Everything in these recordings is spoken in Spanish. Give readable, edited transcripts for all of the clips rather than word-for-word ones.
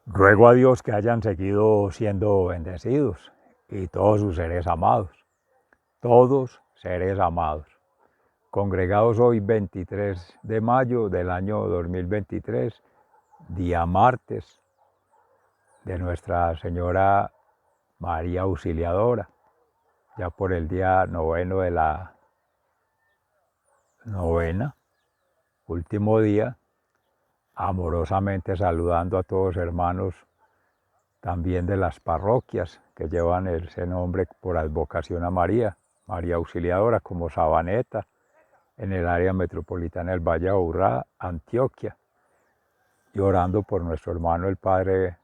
Ruego a Dios que hayan seguido siendo bendecidos y todos sus seres amados, todos seres amados. Congregados hoy 23 de mayo del año 2023, día martes de Nuestra Señora María Auxiliadora, ya por el día noveno de la novena, último día, amorosamente saludando a todos hermanos también de las parroquias que llevan ese nombre por advocación a María, María Auxiliadora, como Sabaneta, en el área metropolitana del Valle de Aburrá, Antioquia, y orando por nuestro hermano el padre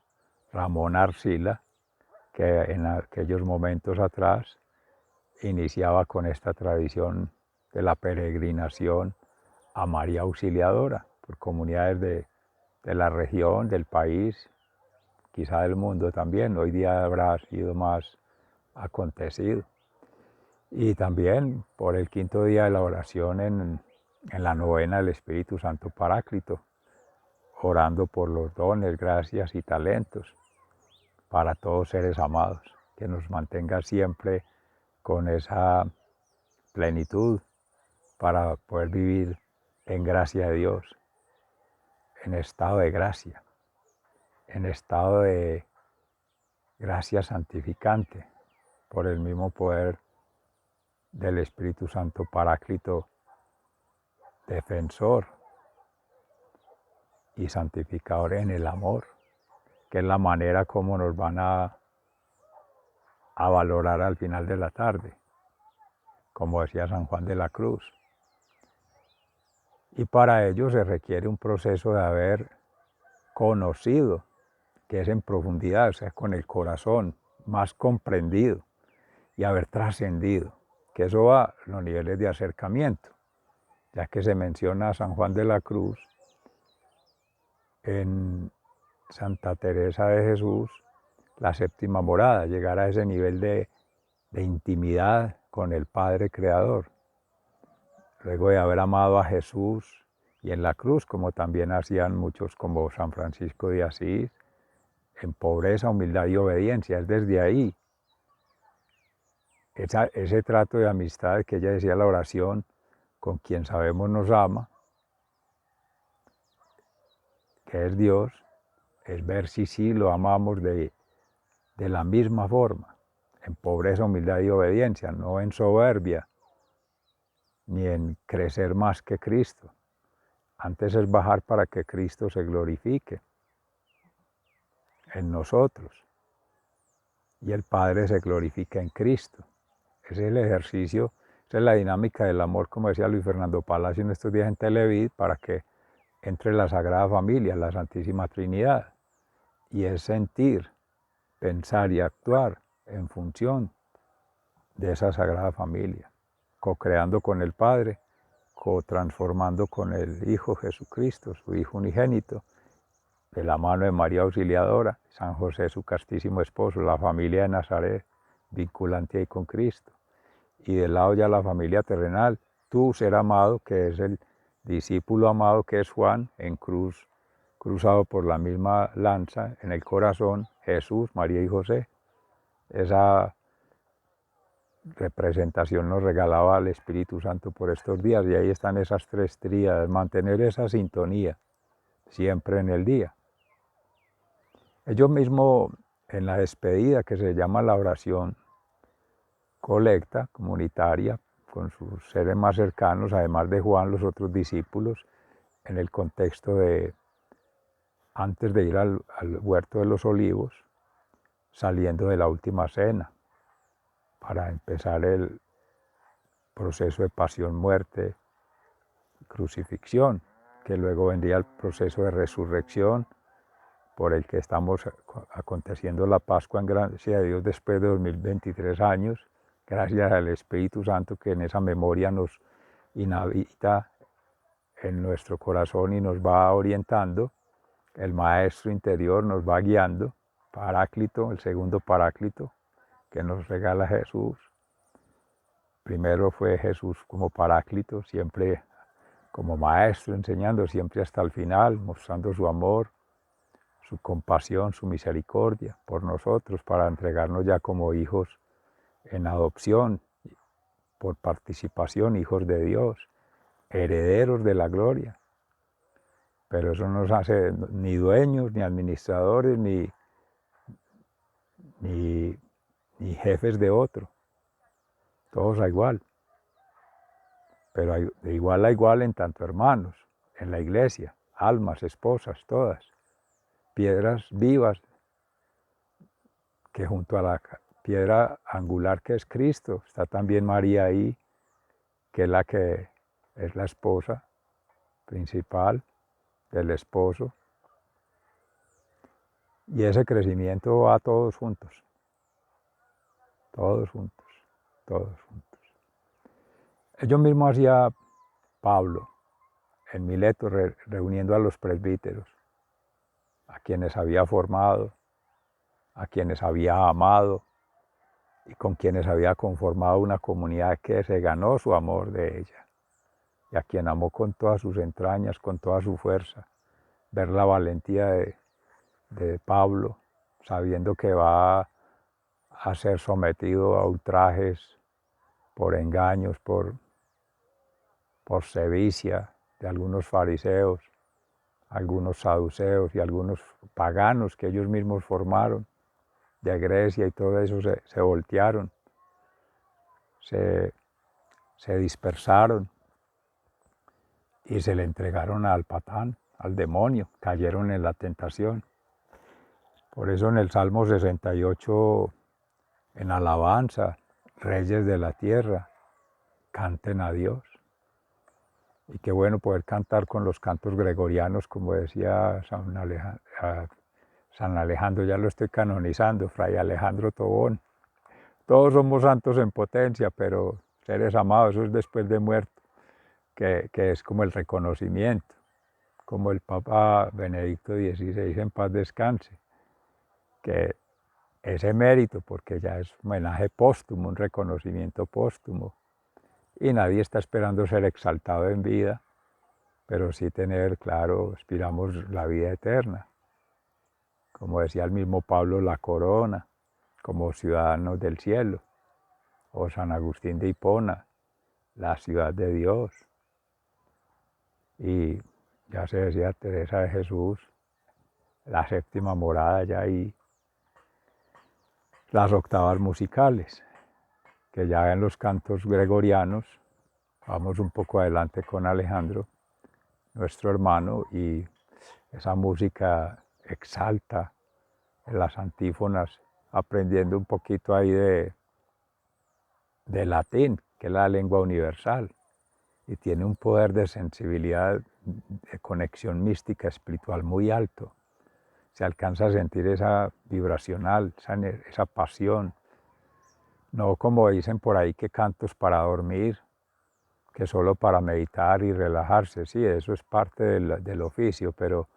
Ramón Arcila, que en aquellos momentos atrás iniciaba con esta tradición de la peregrinación a María Auxiliadora, por comunidades de la región, del país, quizá del mundo también. Hoy día habrá sido más acontecido. Y también por el quinto día de la oración en la novena del Espíritu Santo Paráclito, orando por los dones, gracias y talentos para todos seres amados, que nos mantenga siempre con esa plenitud para poder vivir en gracia de Dios, en estado de gracia, en estado de gracia santificante, por el mismo poder del Espíritu Santo Paráclito, defensor y santificador en el amor, que es la manera como nos van a valorar al final de la tarde, como decía San Juan de la Cruz. Y para ello se requiere un proceso de haber conocido, que es en profundidad, o sea, con el corazón más comprendido, y haber trascendido, que eso va a los niveles de acercamiento, ya que se menciona a San Juan de la Cruz en Santa Teresa de Jesús, la séptima morada, llegar a ese nivel de intimidad con el Padre Creador, luego de haber amado a Jesús y en la cruz, como también hacían muchos como San Francisco de Asís, en pobreza, humildad y obediencia. Es desde ahí, ese trato de amistad que ella decía, la oración con quien sabemos nos ama, que es Dios, es ver si sí lo amamos de la misma forma, en pobreza, humildad y obediencia, no en soberbia, ni en crecer más que Cristo. Antes es bajar para que Cristo se glorifique en nosotros y el Padre se glorifica en Cristo. Ese es el ejercicio, esa es la dinámica del amor, como decía Luis Fernando Palacio en estos días en Televid, para que entre la Sagrada Familia, la Santísima Trinidad, y es sentir, pensar y actuar en función de esa Sagrada Familia, co-creando con el Padre, co-transformando con el Hijo Jesucristo, su Hijo unigénito, de la mano de María Auxiliadora, San José su castísimo esposo, la familia de Nazaret, vinculante ahí con Cristo. Y del lado ya la familia terrenal, tú ser amado, que es el discípulo amado que es Juan, en cruz, cruzado por la misma lanza en el corazón, Jesús, María y José. Esa representación nos regalaba el Espíritu Santo por estos días, y ahí están esas tres tríadas, mantener esa sintonía siempre en el día. Ellos mismos en la despedida, que se llama la oración colecta comunitaria, con sus seres más cercanos, además de Juan, los otros discípulos, en el contexto de antes de ir al huerto de los olivos, saliendo de la última cena, para empezar el proceso de pasión, muerte, crucifixión, que luego vendría el proceso de resurrección, por el que estamos aconteciendo la Pascua en gracia de Dios después de 2023 años, gracias al Espíritu Santo que en esa memoria nos inhabita en nuestro corazón y nos va orientando. El Maestro interior nos va guiando, Paráclito, el segundo Paráclito que nos regala Jesús. Primero fue Jesús como Paráclito, siempre como Maestro, enseñando siempre hasta el final, mostrando su amor, su compasión, su misericordia por nosotros, para entregarnos ya como hijos en adopción, por participación, hijos de Dios, herederos de la gloria. Pero eso no nos hace ni dueños, ni administradores, ni jefes de otro. Todos a igual. Pero de igual a igual en tanto hermanos, en la iglesia, almas, esposas, todas. Piedras vivas que junto a la piedra angular que es Cristo, está también María ahí, que es la esposa principal del esposo. Y ese crecimiento va todos juntos, todos juntos, todos juntos. Yo mismo hacía Pablo en Mileto, reuniendo a los presbíteros, a quienes había formado, a quienes había amado y con quienes había conformado una comunidad que se ganó su amor de ella, y a quien amó con todas sus entrañas, con toda su fuerza. Ver la valentía de Pablo, sabiendo que va a ser sometido a ultrajes por engaños, por sevicia de algunos fariseos, algunos saduceos y algunos paganos que ellos mismos formaron de Grecia, y todo eso se voltearon, se dispersaron y se le entregaron al Patán, al demonio, cayeron en la tentación. Por eso en el Salmo 68, en alabanza, reyes de la tierra, canten a Dios. Y qué bueno poder cantar con los cantos gregorianos, como decía San Alejandro, ya lo estoy canonizando, Fray Alejandro Tobón. Todos somos santos en potencia, pero seres amados, eso es después de muerto, que es como el reconocimiento, como el Papa Benedicto XVI, en paz descanse, que ese mérito, porque ya es un homenaje póstumo, un reconocimiento póstumo, y nadie está esperando ser exaltado en vida, pero sí tener claro, aspiramos la vida eterna. Como decía el mismo Pablo, la corona, como ciudadanos del cielo, o San Agustín de Hipona, la ciudad de Dios. Y ya se decía Teresa de Jesús, la séptima morada ya ahí, las octavas musicales, que ya en los cantos gregorianos, vamos un poco adelante con Alejandro, nuestro hermano, y esa música exalta en las antífonas, aprendiendo un poquito ahí de latín, que es la lengua universal, y tiene un poder de sensibilidad, de conexión mística espiritual muy alto. Se alcanza a sentir esa vibracional, esa pasión, no como dicen por ahí que cantos para dormir, que solo para meditar y relajarse. Sí, eso es parte del oficio, pero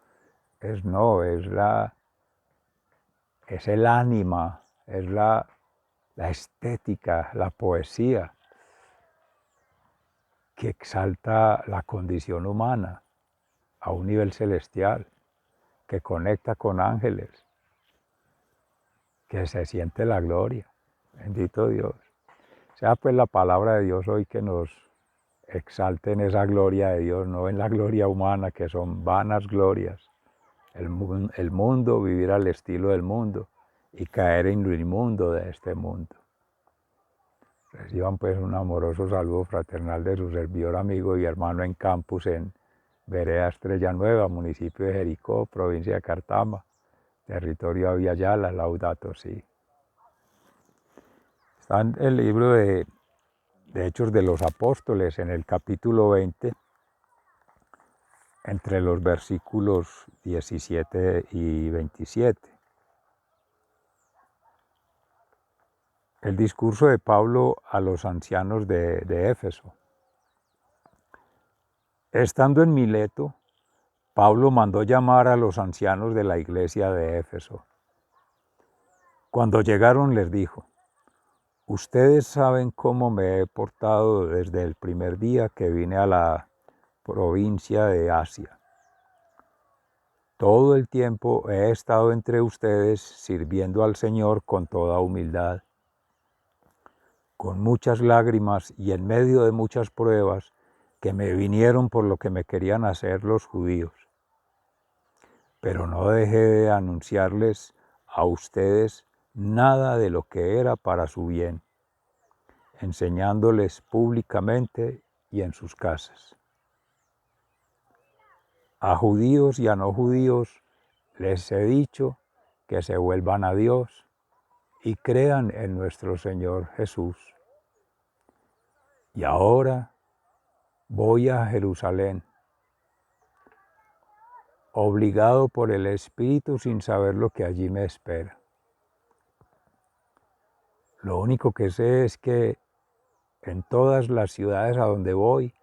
es el ánima, es la estética, la poesía que exalta la condición humana a un nivel celestial, que conecta con ángeles, que se siente la gloria. Bendito Dios. Sea pues la palabra de Dios hoy que nos exalte en esa gloria de Dios, no en la gloria humana, que son vanas glorias. El mundo, vivir al estilo del mundo y caer en lo inmundo de este mundo. Reciban pues un amoroso saludo fraternal de su servidor, amigo y hermano en campus en Vereda Estrella Nueva, municipio de Jericó, provincia de Cartama, territorio Aviala, Laudato Si. Está en el libro de Hechos de los Apóstoles, en el capítulo 20, entre los versículos 17 y 27. El discurso de Pablo a los ancianos de Éfeso. Estando en Mileto, Pablo mandó llamar a los ancianos de la iglesia de Éfeso. Cuando llegaron les dijo: ustedes saben cómo me he portado desde el primer día que vine a la provincia de Asia. todo el tiempo he estado entre ustedes sirviendo al Señor con toda humildad, con muchas lágrimas y en medio de muchas pruebas que me vinieron por lo que me querían hacer los judíos. Pero no dejé de anunciarles a ustedes nada de lo que era para su bien, enseñándoles públicamente y en sus casas. A judíos y a no judíos les he dicho que se vuelvan a Dios y crean en nuestro Señor Jesús. Y ahora voy a Jerusalén, obligado por el Espíritu sin saber lo que allí me espera. Lo único que sé es que en todas las ciudades a donde voy,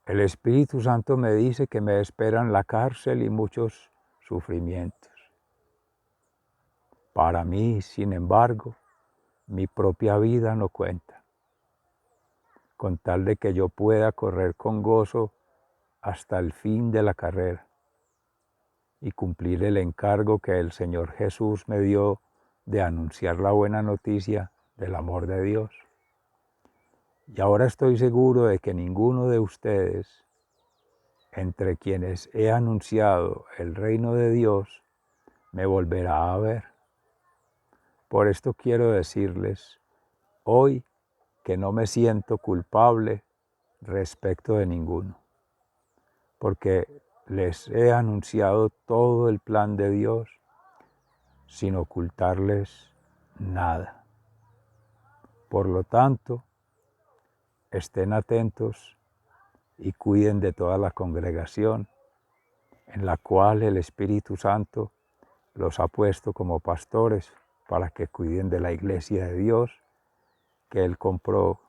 el Espíritu Santo me dice que me esperan la cárcel y muchos sufrimientos. Para mí, sin embargo, mi propia vida no cuenta, con tal de que yo pueda correr con gozo hasta el fin de la carrera y cumplir el encargo que el Señor Jesús me dio de anunciar la buena noticia del amor de Dios. Y ahora estoy seguro de que ninguno de ustedes, entre quienes he anunciado el reino de Dios, me volverá a ver. Por esto quiero decirles hoy que no me siento culpable respecto de ninguno, porque les he anunciado todo el plan de Dios sin ocultarles nada. Por lo tanto, estén atentos y cuiden de toda la congregación en la cual el Espíritu Santo los ha puesto como pastores para que cuiden de la iglesia de Dios que Él compró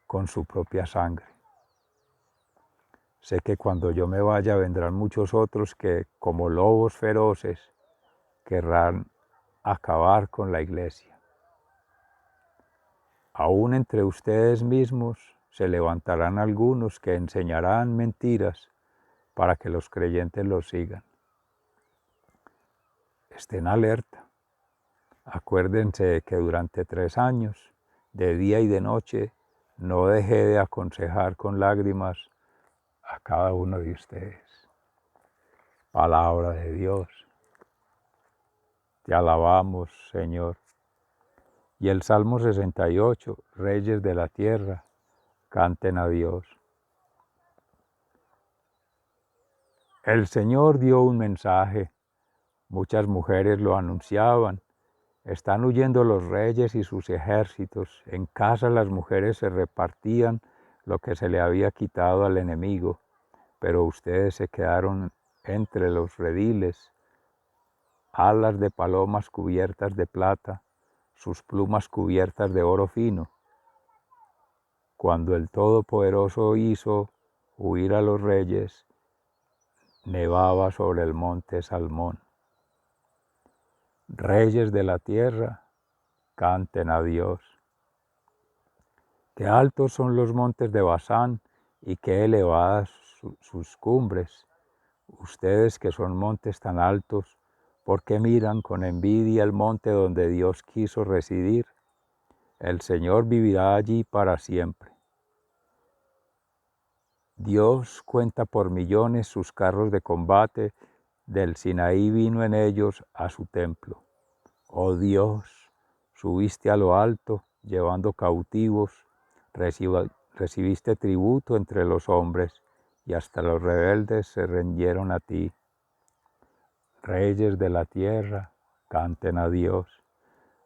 con su propia sangre. Sé que cuando yo me vaya vendrán muchos otros que, como lobos feroces, querrán acabar con la iglesia. Aún entre ustedes mismos se levantarán algunos que enseñarán mentiras para que los creyentes los sigan. Estén alerta. Acuérdense que durante 3 años, de día y de noche, no dejé de aconsejar con lágrimas a cada uno de ustedes. Palabra de Dios. Te alabamos, Señor. Y el Salmo 68, Reyes de la tierra, canten a Dios. El Señor dio un mensaje. Muchas mujeres lo anunciaban. Están huyendo los reyes y sus ejércitos. En casa las mujeres se repartían lo que se le había quitado al enemigo, pero ustedes se quedaron entre los rediles, alas de palomas cubiertas de plata, sus plumas cubiertas de oro fino. Cuando el Todopoderoso hizo huir a los reyes, nevaba sobre el monte Salmón. Reyes de la tierra, canten a Dios. Qué altos son los montes de Basán y qué elevadas sus cumbres. Ustedes que son montes tan altos, ¿por qué miran con envidia el monte donde Dios quiso residir? El Señor vivirá allí para siempre. Dios cuenta por millones sus carros de combate, del Sinaí vino en ellos a su templo. Oh Dios, subiste a lo alto, llevando cautivos, recibiste tributo entre los hombres, y hasta los rebeldes se rindieron a ti. Reyes de la tierra, canten a Dios.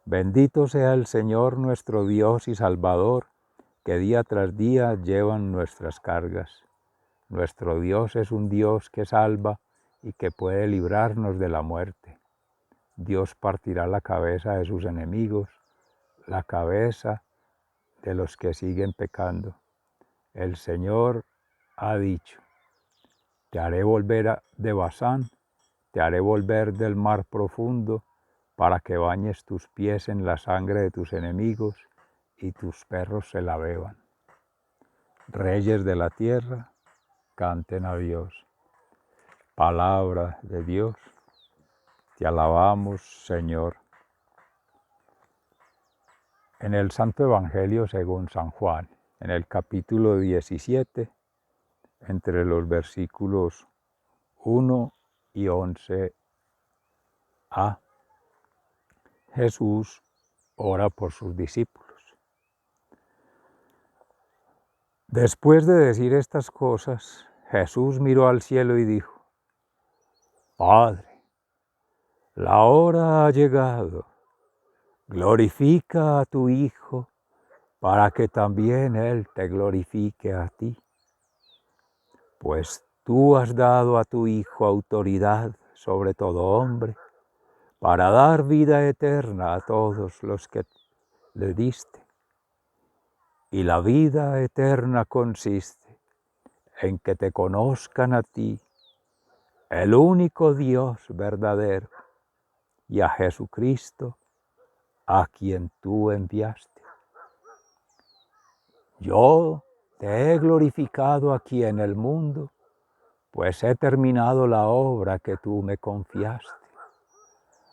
Bendito sea el Señor nuestro Dios y Salvador, que día tras día llevan nuestras cargas. Nuestro Dios es un Dios que salva y que puede librarnos de la muerte. Dios partirá la cabeza de sus enemigos, la cabeza de los que siguen pecando. El Señor ha dicho, te haré volver de Basán, te haré volver del mar profundo, para que bañes tus pies en la sangre de tus enemigos y tus perros se la beban. Reyes de la tierra, canten a Dios. Palabra de Dios. Te alabamos, Señor. En el Santo Evangelio según San Juan, en el capítulo 17, entre los versículos 1 y 11a, Jesús ora por sus discípulos. Después de decir estas cosas, Jesús miró al cielo y dijo: Padre, la hora ha llegado. Glorifica a tu Hijo, para que también Él te glorifique a ti. Pues tú has dado a tu Hijo autoridad sobre todo hombre, para dar vida eterna a todos los que le diste. Y la vida eterna consiste en que te conozcan a ti, el único Dios verdadero, y a Jesucristo, a quien tú enviaste. Yo te he glorificado aquí en el mundo, pues he terminado la obra que tú me confiaste.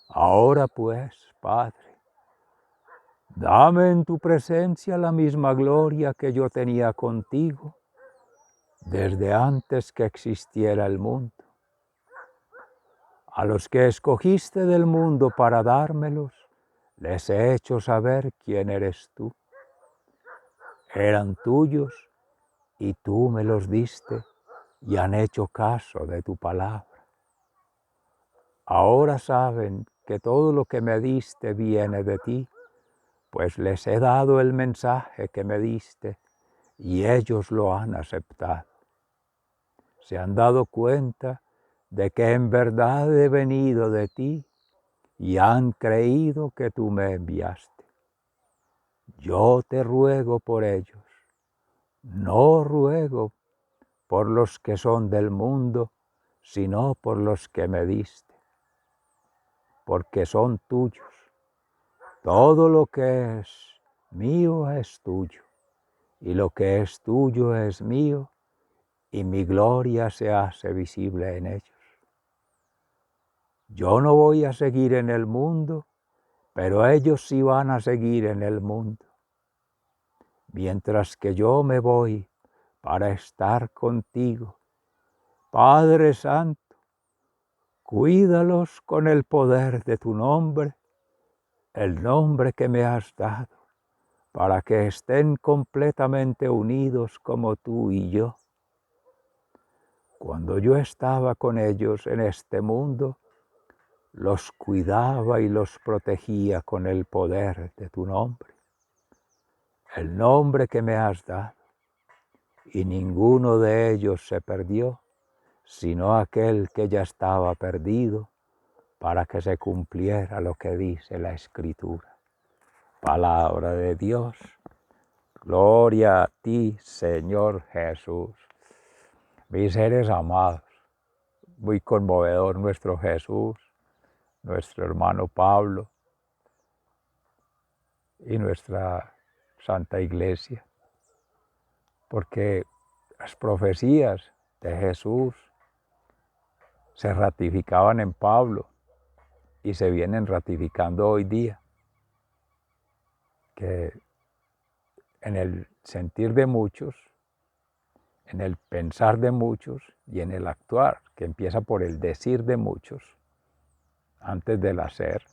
Ahora pues, Padre, dame en tu presencia la misma gloria que yo tenía contigo desde antes que existiera el mundo. A los que escogiste del mundo para dármelos, les he hecho saber quién eres tú. Eran tuyos y tú me los diste y han hecho caso de tu palabra. Ahora saben que todo lo que me diste viene de ti, pues les he dado el mensaje que me diste y ellos lo han aceptado. Se han dado cuenta de que en verdad he venido de ti y han creído que tú me enviaste. Yo te ruego por ellos, no ruego por los que son del mundo, sino por los que me diste, porque son tuyos. Todo lo que es mío es tuyo, y lo que es tuyo es mío, y mi gloria se hace visible en ellos. Yo no voy a seguir en el mundo, pero ellos sí van a seguir en el mundo. Mientras que yo me voy para estar contigo, Padre Santo, cuídalos con el poder de tu nombre, el nombre que me has dado, para que estén completamente unidos como tú y yo. Cuando yo estaba con ellos en este mundo, los cuidaba y los protegía con el poder de tu nombre, el nombre que me has dado, y ninguno de ellos se perdió, sino aquel que ya estaba perdido, para que se cumpliera lo que dice la Escritura. Palabra de Dios. Gloria a ti, Señor Jesús. Mis seres amados, muy conmovedor nuestro Jesús, nuestro hermano Pablo y nuestra Santa Iglesia, porque las profecías de Jesús se ratificaban en Pablo y se vienen ratificando hoy día, que en el sentir de muchos, en el pensar de muchos y en el actuar, que empieza por el decir de muchos, antes del hacer,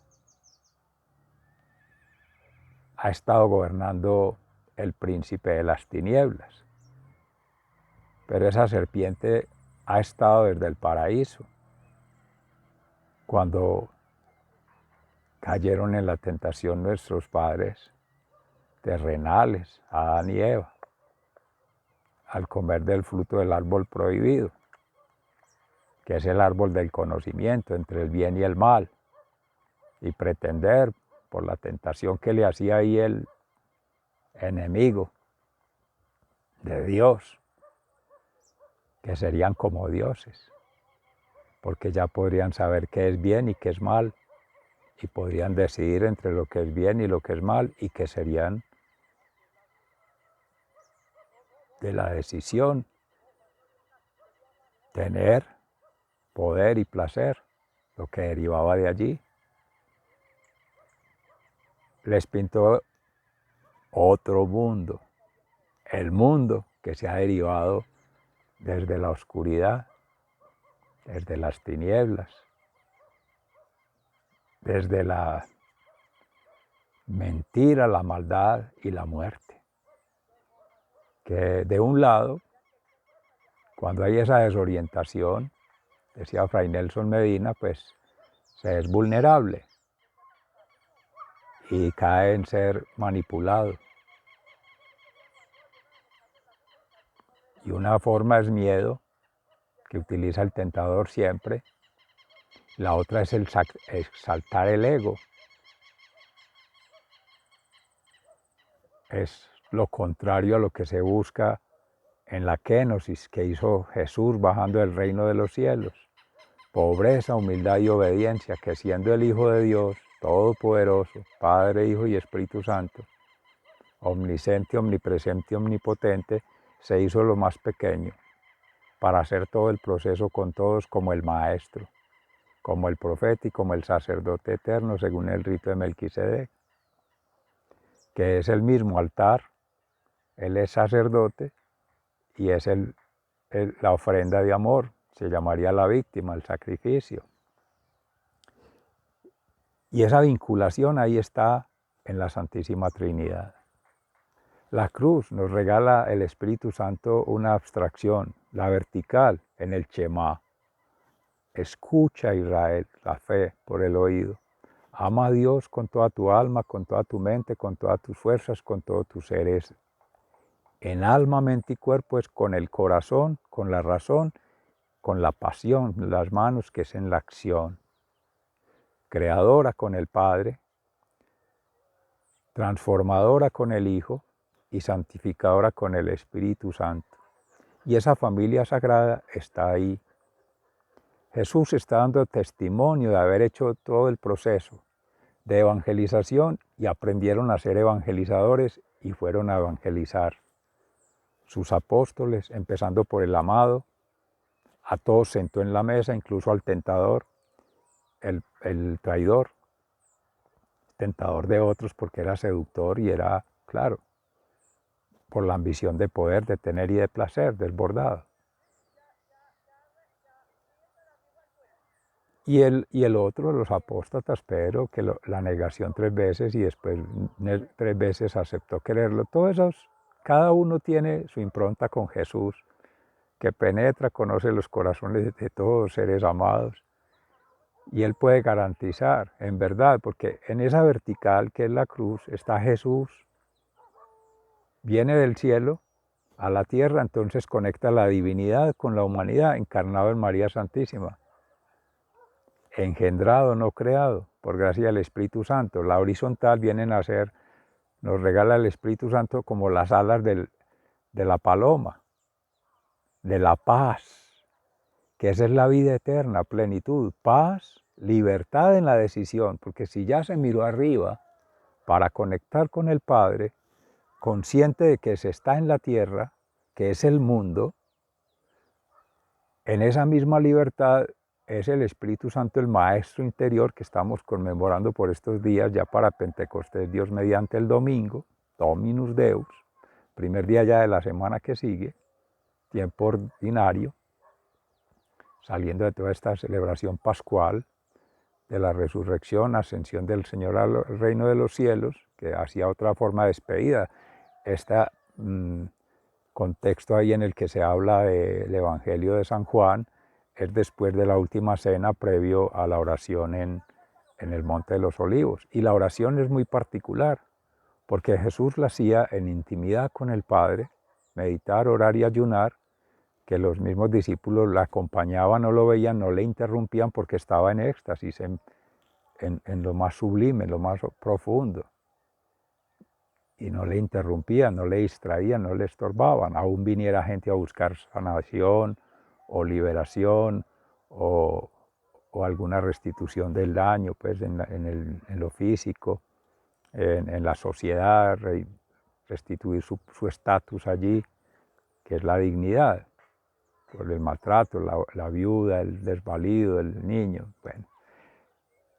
ha estado gobernando el príncipe de las tinieblas. Pero esa serpiente ha estado desde el paraíso, cuando cayeron en la tentación nuestros padres terrenales, Adán y Eva, al comer del fruto del árbol prohibido, que es el árbol del conocimiento entre el bien y el mal, y pretender, por la tentación que le hacía ahí el enemigo de Dios, que serían como dioses, porque ya podrían saber qué es bien y qué es mal, y podrían decidir entre lo que es bien y lo que es mal, y que serían de la decisión tener poder y placer, lo que derivaba de allí. Les pintó otro mundo, el mundo que se ha derivado desde la oscuridad, desde las tinieblas, desde la mentira, la maldad y la muerte. Que de un lado, cuando hay esa desorientación, decía Fray Nelson Medina, pues se es vulnerable y cae en ser manipulado. Y una forma es miedo, que utiliza el tentador siempre. La otra es exaltar el ego. Es lo contrario a lo que se busca en la kenosis que hizo Jesús bajando del reino de los cielos. Pobreza, humildad y obediencia, que siendo el Hijo de Dios, todopoderoso, Padre, Hijo y Espíritu Santo, omnisciente, omnipresente y omnipotente, se hizo lo más pequeño para hacer todo el proceso con todos como el Maestro, como el profeta y como el sacerdote eterno según el rito de Melquisedec, que es el mismo altar. Él es sacerdote y es la ofrenda de amor, se llamaría la víctima, el sacrificio. Y esa vinculación ahí está en la Santísima Trinidad. La cruz nos regala el Espíritu Santo una abstracción, la vertical en el Shema. Escucha, Israel, la fe por el oído. Ama a Dios con toda tu alma, con toda tu mente, con todas tus fuerzas, con todo tu ser. En alma, mente y cuerpo es con el corazón, con la razón, con la pasión, las manos, que es en la acción. Creadora con el Padre, transformadora con el Hijo y santificadora con el Espíritu Santo. Y esa familia sagrada está ahí. Jesús está dando testimonio de haber hecho todo el proceso de evangelización y aprendieron a ser evangelizadores y fueron a evangelizar. Sus apóstoles, empezando por el amado, a todos sentó en la mesa, incluso al tentador, el traidor, tentador de otros porque era seductor y era, claro, por la ambición de poder, de tener y de placer, desbordado. Y el otro, los apóstatas, Pedro, que la negación 3 veces y después 3 veces aceptó quererlo. Todos esos, cada uno tiene su impronta con Jesús, que penetra, conoce los corazones de todos seres amados. Y Él puede garantizar, en verdad, porque en esa vertical que es la cruz está Jesús. Viene del cielo a la tierra, entonces conecta la divinidad con la humanidad, encarnado en María Santísima. Engendrado, no creado, por gracia del Espíritu Santo. La horizontal viene a ser, nos regala el Espíritu Santo como las alas de la paloma, de la paz, que esa es la vida eterna, plenitud, paz, libertad en la decisión, porque si ya se miró arriba para conectar con el Padre, consciente de que se está en la tierra, que es el mundo, en esa misma libertad es el Espíritu Santo, el Maestro interior, que estamos conmemorando por estos días, ya para Pentecostés, Dios mediante el domingo, Dominus Deus, primer día ya de la semana que sigue, tiempo ordinario, saliendo de toda esta celebración pascual, de la resurrección, ascensión del Señor al reino de los cielos, que hacía otra forma de despedida. Este contexto ahí en el que se habla del Evangelio de San Juan es después de la última cena, previo a la oración en el Monte de los Olivos. Y la oración es muy particular, porque Jesús la hacía en intimidad con el Padre, meditar, orar y ayunar, que los mismos discípulos la acompañaban, no lo veían, no le interrumpían porque estaba en éxtasis, en lo más sublime, en lo más profundo. Y no le interrumpían, no le distraían, no le estorbaban. Aún viniera gente a buscar sanación o liberación o alguna restitución del daño, pues en lo físico, en la sociedad, restituir su estatus allí, que es la dignidad. por el maltrato, la viuda, el desvalido, el niño, bueno.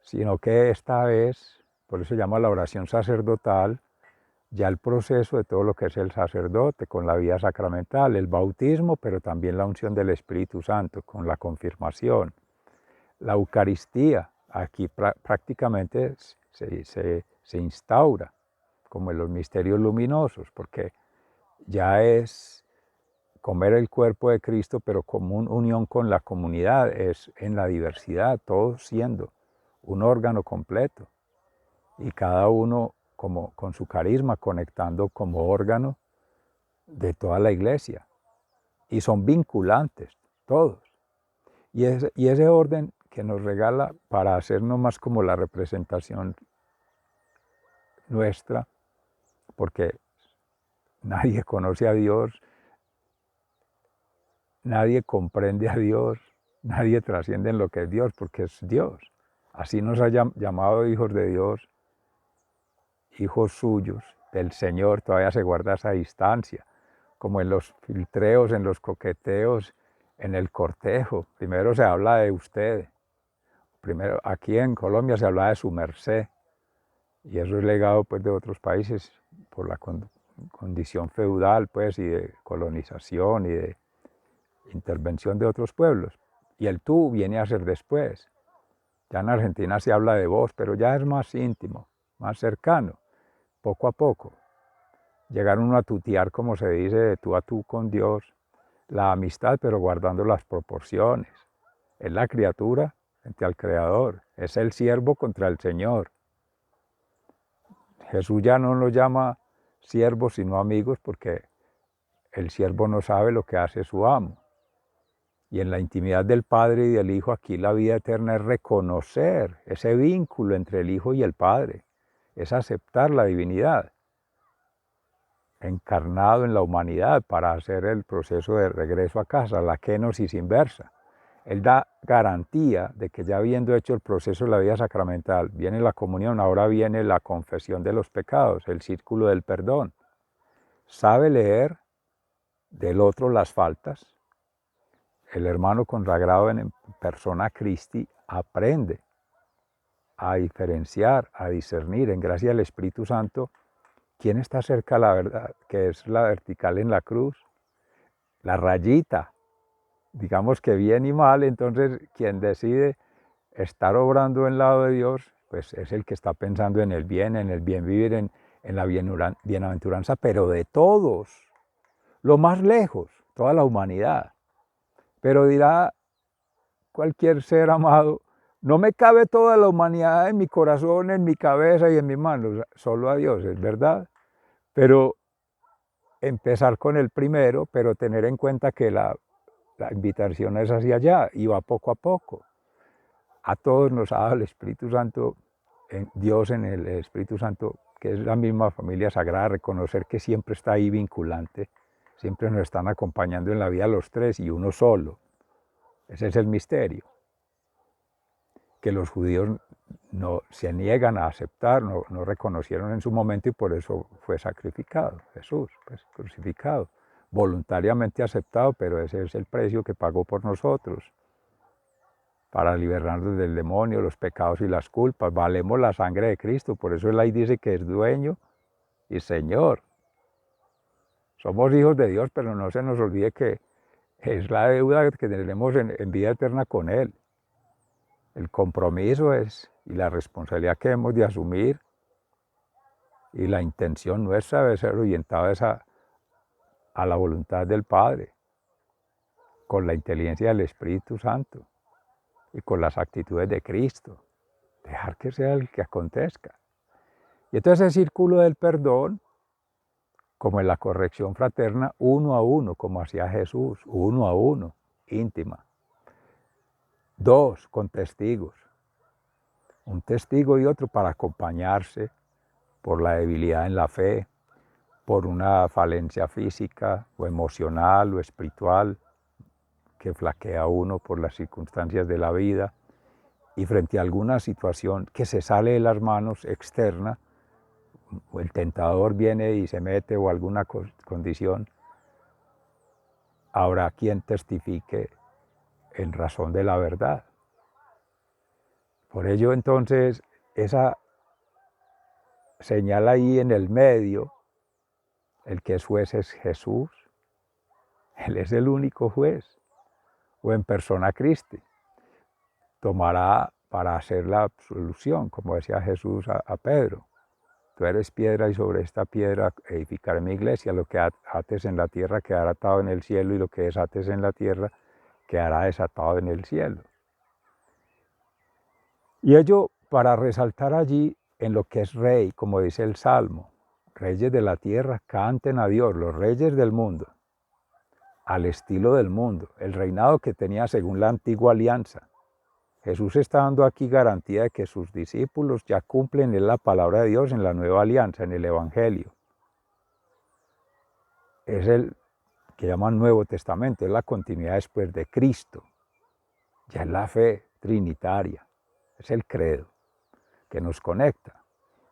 Sino que esta vez, por eso se llama la oración sacerdotal, ya el proceso de todo lo que es el sacerdote con la vida sacramental, el bautismo, pero también la unción del Espíritu Santo con la confirmación, la Eucaristía, aquí prácticamente se instaura como en los misterios luminosos, porque ya es comer el cuerpo de Cristo, pero como una unión con la comunidad, es en la diversidad, todos siendo un órgano completo y cada uno como con su carisma conectando como órgano de toda la iglesia. Y son vinculantes, todos. Y ese orden que nos regala para hacernos más como la representación nuestra, porque nadie conoce a Dios, nadie comprende a Dios, nadie trasciende en lo que es Dios, porque es Dios. Así nos ha llamado hijos de Dios, hijos suyos, del Señor, todavía se guarda esa distancia, como en los filtreos, en los coqueteos, en el cortejo. Primero se habla de usted, primero aquí en Colombia se habla de su merced, y eso es legado pues de otros países por la condición feudal pues y de colonización y de intervención de otros pueblos. Y el tú viene a ser después. Ya en Argentina se habla de vos, pero ya es más íntimo, más cercano, poco a poco. Llegar uno a tutear, como se dice, de tú a tú con Dios, la amistad, pero guardando las proporciones. Es la criatura frente al Creador, es el siervo contra el Señor. Jesús ya no nos llama siervos, sino amigos, porque el siervo no sabe lo que hace su amo. Y en la intimidad del Padre y del Hijo, aquí la vida eterna es reconocer ese vínculo entre el Hijo y el Padre, es aceptar la divinidad, encarnado en la humanidad para hacer el proceso de regreso a casa, la kenosis inversa. Él da garantía de que ya habiendo hecho el proceso de la vida sacramental, viene la comunión, ahora viene la confesión de los pecados, el círculo del perdón. Sabe leer del otro las faltas. El hermano consagrado en persona Christi aprende a diferenciar, a discernir en gracia del Espíritu Santo quién está cerca de la verdad, que es la vertical en la cruz, la rayita, digamos que bien y mal. Entonces quien decide estar obrando en lado de Dios, pues es el que está pensando en el bien vivir, en la bienaventuranza, pero de todos, lo más lejos, toda la humanidad. Pero dirá cualquier ser amado, no me cabe toda la humanidad en mi corazón, en mi cabeza y en mis manos, solo a Dios, es verdad. Pero empezar con el primero, pero tener en cuenta que la invitación es hacia allá y va poco a poco. A todos nos ha dado el Espíritu Santo, Dios en el Espíritu Santo, que es la misma familia sagrada, reconocer que siempre está ahí vinculante, siempre nos están acompañando en la vida los tres y uno solo. Ese es el misterio, que los judíos no se niegan a aceptar, no reconocieron en su momento y por eso fue sacrificado, Jesús, pues, crucificado, voluntariamente aceptado, pero ese es el precio que pagó por nosotros, para liberarnos del demonio, los pecados y las culpas. Valemos la sangre de Cristo, por eso él ahí dice que es dueño y Señor. Somos hijos de Dios, pero no se nos olvide que es la deuda que tenemos en vida eterna con Él. El compromiso es, y la responsabilidad que hemos de asumir, y la intención nuestra debe ser orientada a la voluntad del Padre, con la inteligencia del Espíritu Santo y con las actitudes de Cristo. Dejar que sea el que acontezca. Y entonces el círculo del perdón, como en la corrección fraterna, uno a uno, como hacía Jesús, uno a uno, íntima. Dos, con testigos. Un testigo y otro para acompañarse por la debilidad en la fe, por una falencia física o emocional o espiritual que flaquea uno por las circunstancias de la vida, y frente a alguna situación que se sale de las manos externa, o el tentador viene y se mete o alguna condición, habrá quien testifique en razón de la verdad. Por ello, entonces, esa señal ahí en el medio, el que es juez es Jesús. Él es el único juez, o en persona Cristo. Tomará para hacer la absolución, como decía Jesús a Pedro. Tú eres piedra y sobre esta piedra edificaré mi iglesia. Lo que ates en la tierra quedará atado en el cielo y lo que desates en la tierra quedará desatado en el cielo. Y ello para resaltar allí en lo que es rey, como dice el Salmo. Reyes de la tierra canten a Dios, los reyes del mundo, al estilo del mundo, el reinado que tenía según la antigua alianza. Jesús está dando aquí garantía de que sus discípulos ya cumplen en la palabra de Dios en la nueva alianza, en el Evangelio. Es el que llaman Nuevo Testamento, es la continuidad después de Cristo. Ya es la fe trinitaria, es el credo que nos conecta.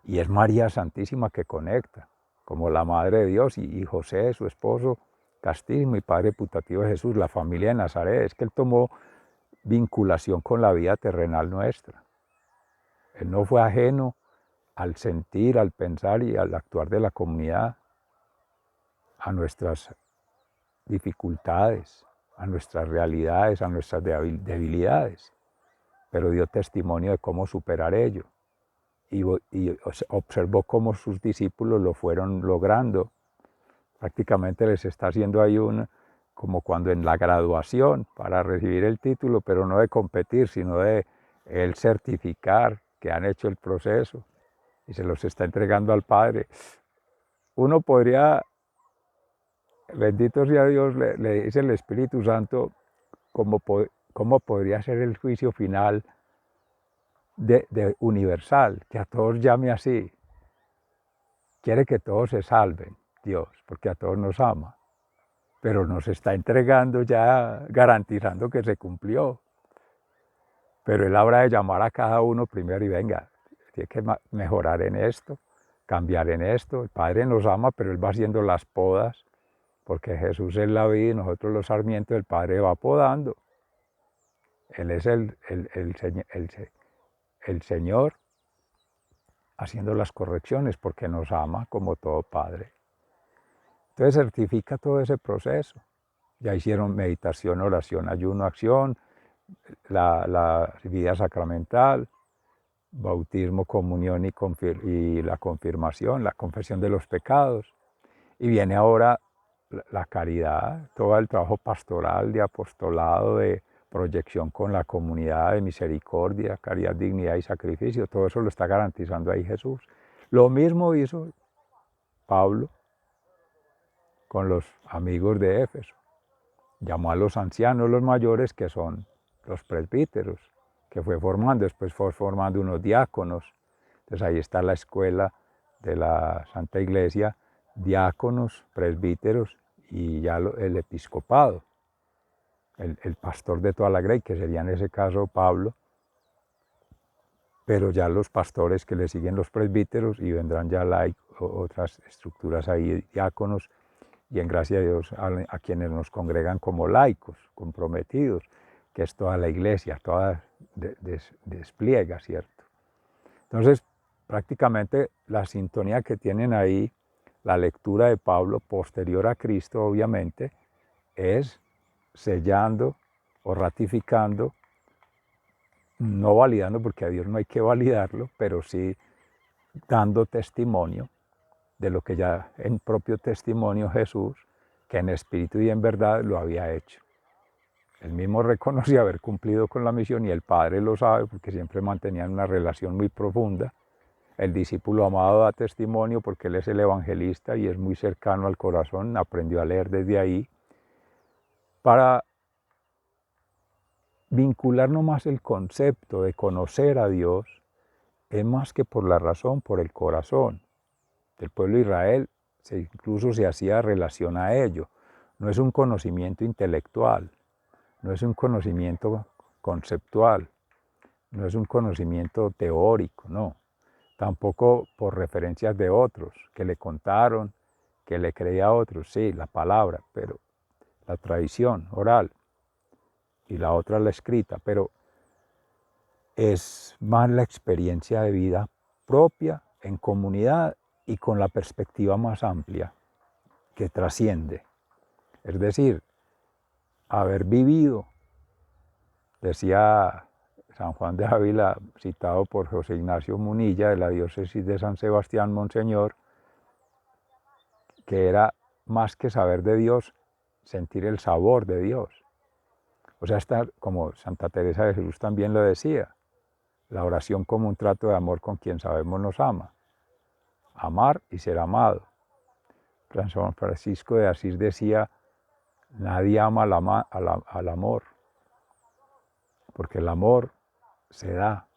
Y es María Santísima que conecta, como la Madre de Dios y José, su esposo, castísimo y Padre putativo de Jesús, la familia de Nazaret. Es que Él tomó vinculación con la vida terrenal nuestra. Él no fue ajeno al sentir, al pensar y al actuar de la comunidad, a nuestras dificultades, a nuestras realidades, a nuestras debilidades, pero dio testimonio de cómo superar ello y observó cómo sus discípulos lo fueron logrando. Prácticamente les está haciendo ahí como cuando en la graduación para recibir el título, pero no de competir, sino de él certificar que han hecho el proceso y se los está entregando al Padre. Uno podría, bendito sea Dios, le dice el Espíritu Santo, cómo podría ser el juicio final de universal, que a todos llame así. Quiere que todos se salven, Dios, porque a todos nos ama, pero nos está entregando ya, garantizando que se cumplió. Pero Él habrá de llamar a cada uno primero y venga, tiene que mejorar en esto, cambiar en esto. El Padre nos ama, pero Él va haciendo las podas, porque Jesús es la vid y nosotros los sarmientos, el Padre va podando. Él es el Señor haciendo las correcciones porque nos ama como todo Padre. Entonces certifica todo ese proceso. Ya hicieron meditación, oración, ayuno, acción, la vida sacramental, bautismo, comunión y la confirmación, la confesión de los pecados. Y viene ahora la caridad, todo el trabajo pastoral, de apostolado, de proyección con la comunidad, de misericordia, caridad, dignidad y sacrificio. Todo eso lo está garantizando ahí Jesús. Lo mismo hizo Pablo con los amigos de Éfeso. Llamó a los ancianos, los mayores, que son los presbíteros, que fue formando, después fue formando unos diáconos. Entonces ahí está la escuela de la Santa Iglesia, diáconos, presbíteros y ya el episcopado, el pastor de toda la grey, que sería en ese caso Pablo, pero ya los pastores que le siguen los presbíteros y vendrán ya otras estructuras ahí, diáconos, y en gracia de Dios a quienes nos congregan como laicos, comprometidos, que es toda la iglesia, toda despliega, ¿cierto? Entonces, prácticamente la sintonía que tienen ahí, la lectura de Pablo posterior a Cristo, obviamente, es sellando o ratificando, no validando, porque a Dios no hay que validarlo, pero sí dando testimonio de lo que ya en propio testimonio Jesús, que en espíritu y en verdad lo había hecho. Él mismo reconocía haber cumplido con la misión y el Padre lo sabe porque siempre mantenían una relación muy profunda. El discípulo amado da testimonio porque él es el evangelista y es muy cercano al corazón, aprendió a leer desde ahí, para vincular no más el concepto de conocer a Dios, es más que por la razón, por el corazón. Del pueblo de Israel incluso se hacía relación a ello. No es un conocimiento intelectual, no es un conocimiento conceptual, no es un conocimiento teórico, no. Tampoco por referencias de otros, que le contaron, que le creía a otros, sí, la palabra, pero la tradición oral, y la otra la escrita, pero es más la experiencia de vida propia, en comunidad y con la perspectiva más amplia, que trasciende. Es decir, haber vivido, decía San Juan de Ávila, citado por José Ignacio Munilla de la diócesis de San Sebastián, Monseñor, que era más que saber de Dios, sentir el sabor de Dios. O sea, estar, como Santa Teresa de Jesús también lo decía, la oración como un trato de amor con quien sabemos nos ama. Amar y ser amado. San Francisco de Asís decía, nadie ama al amor, porque el amor se da.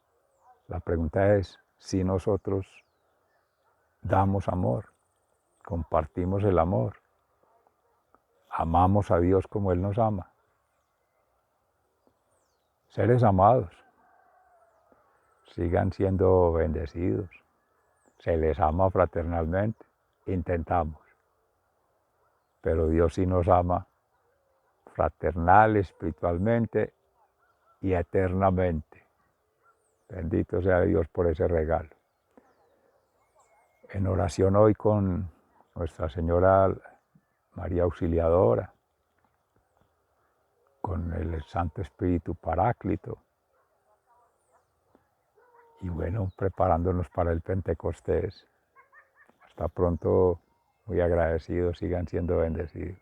La pregunta es si nosotros damos amor, compartimos el amor, amamos a Dios como Él nos ama. Seres amados, sigan siendo bendecidos, se les ama fraternalmente, intentamos, pero Dios sí nos ama fraternal, espiritualmente y eternamente. Bendito sea Dios por ese regalo. En oración hoy con Nuestra Señora María Auxiliadora, con el Santo Espíritu Paráclito, y bueno, preparándonos para el Pentecostés. Hasta pronto, muy agradecidos, sigan siendo bendecidos.